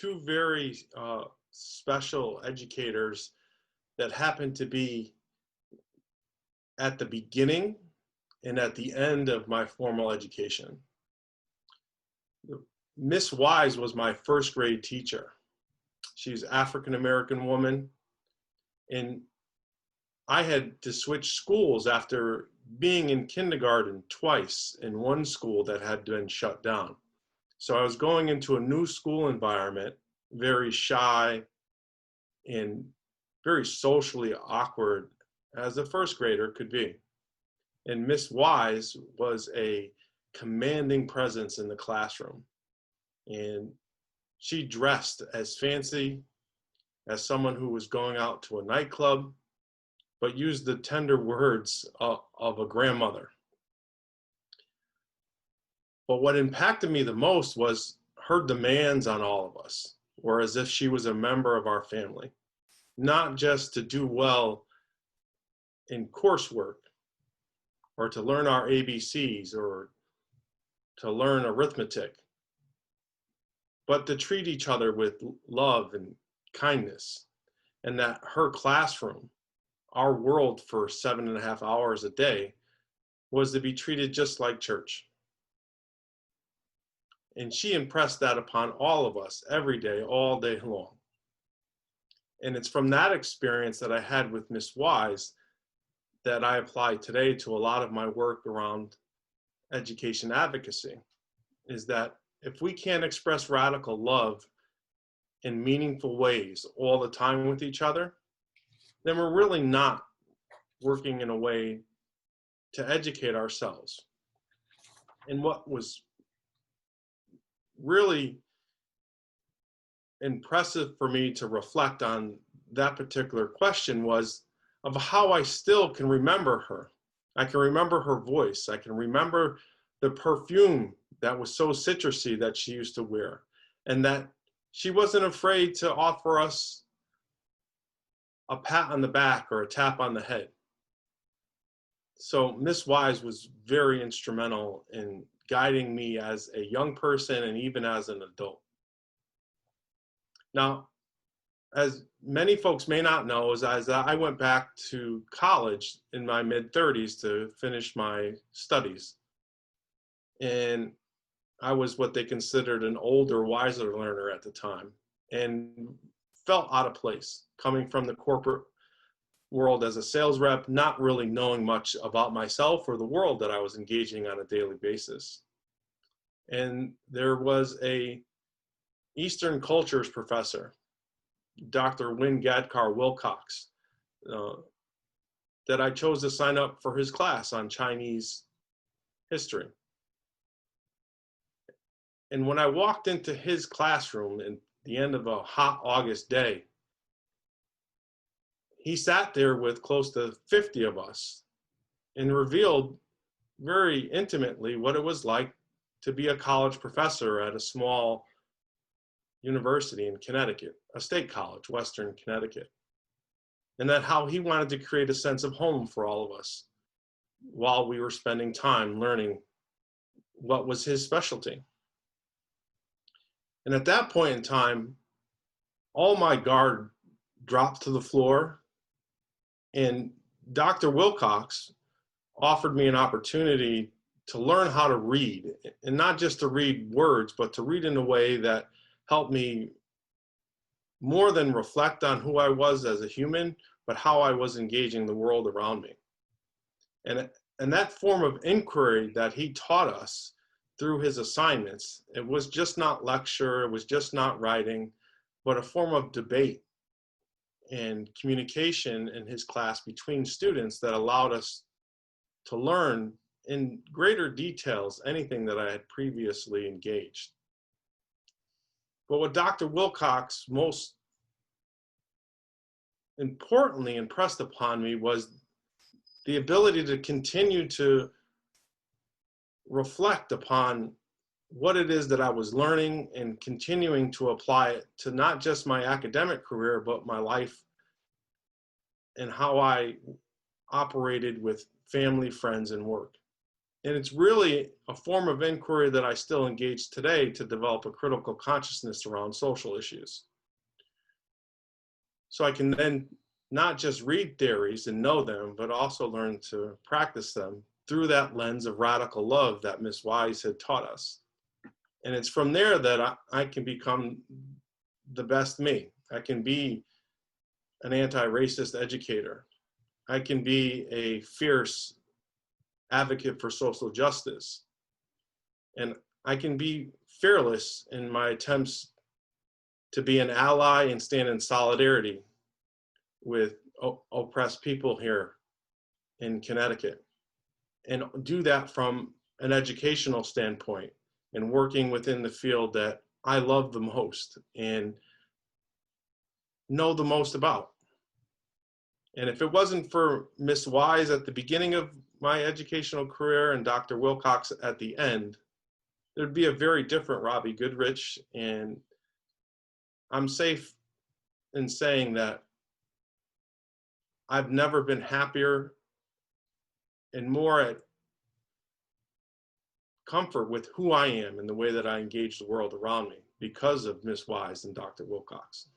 two very special educators that happened to be at the beginning and at the end of my formal education. Miss Wise was my first grade teacher. She's an African-American woman, and I had to switch schools after being in kindergarten twice in one school that had been shut down. So I was going into a new school environment, very shy and very socially awkward as a first grader could be. And Miss Wise was a commanding presence in the classroom. And she dressed as fancy as someone who was going out to a nightclub, but used the tender words of a grandmother. But what impacted me the most was her demands on all of us, or as if she was a member of our family, not just to do well in coursework or to learn our ABCs or to learn arithmetic, but to treat each other with love and kindness. And that her classroom, our world for 7.5 hours a day, was to be treated just like church. And she impressed that upon all of us every day, all day long. And it's from that experience that I had with Miss Wise that I apply today to a lot of my work around education advocacy, is that if we can't express radical love in meaningful ways all the time with each other, then we're really not working in a way to educate ourselves. And what was really impressive for me to reflect on that particular question was of how I still can remember her. I can remember her voice. I can remember the perfume that was so citrusy that she used to wear, and that she wasn't afraid to offer us a pat on the back or a tap on the head. So Miss Wise was very instrumental in guiding me as a young person and even as an adult. Now, as many folks may not know, is as I went back to college in my mid-30s to finish my studies. And I was what they considered an older, wiser learner at the time, and felt out of place coming from the corporate world as a sales rep, not really knowing much about myself or the world that I was engaging on a daily basis. And there was a Eastern cultures professor, Dr. Wynne Gadkar Wilcox, that I chose to sign up for his class on Chinese history. And when I walked into his classroom at the end of a hot August day, he sat there with close to 50 of us and revealed very intimately what it was like to be a college professor at a small university in Connecticut, a state college, Western Connecticut. And that how he wanted to create a sense of home for all of us while we were spending time learning what was his specialty. And at that point in time, all my guard dropped to the floor, and Dr. Wilcox offered me an opportunity to learn how to read, and not just to read words, but to read in a way that helped me more than reflect on who I was as a human, but how I was engaging the world around me. And that form of inquiry that he taught us through his assignments, it was just not lecture, it was just not writing, but a form of debate and communication in his class between students that allowed us to learn in greater details anything that I had previously engaged. But what Dr. Wilcox most importantly impressed upon me was the ability to continue to reflect upon what it is that I was learning and continuing to apply it to not just my academic career, but my life and how I operated with family, friends, and work. And it's really a form of inquiry that I still engage today to develop a critical consciousness around social issues. So I can then not just read theories and know them, but also learn to practice them through that lens of radical love that Miss Wise had taught us. And it's from there that I can become the best me. I can be an anti-racist educator. I can be a fierce advocate for social justice. And I can be fearless in my attempts to be an ally and stand in solidarity with oppressed people here in Connecticut, and do that from an educational standpoint and working within the field that I love the most and know the most about. And if it wasn't for Miss Wise at the beginning of my educational career and Dr. Wilcox at the end, there'd be a very different Robbie Goodrich. And I'm safe in saying that I've never been happier and more at comfort with who I am and the way that I engage the world around me because of Miss Wise and Dr. Wilcox.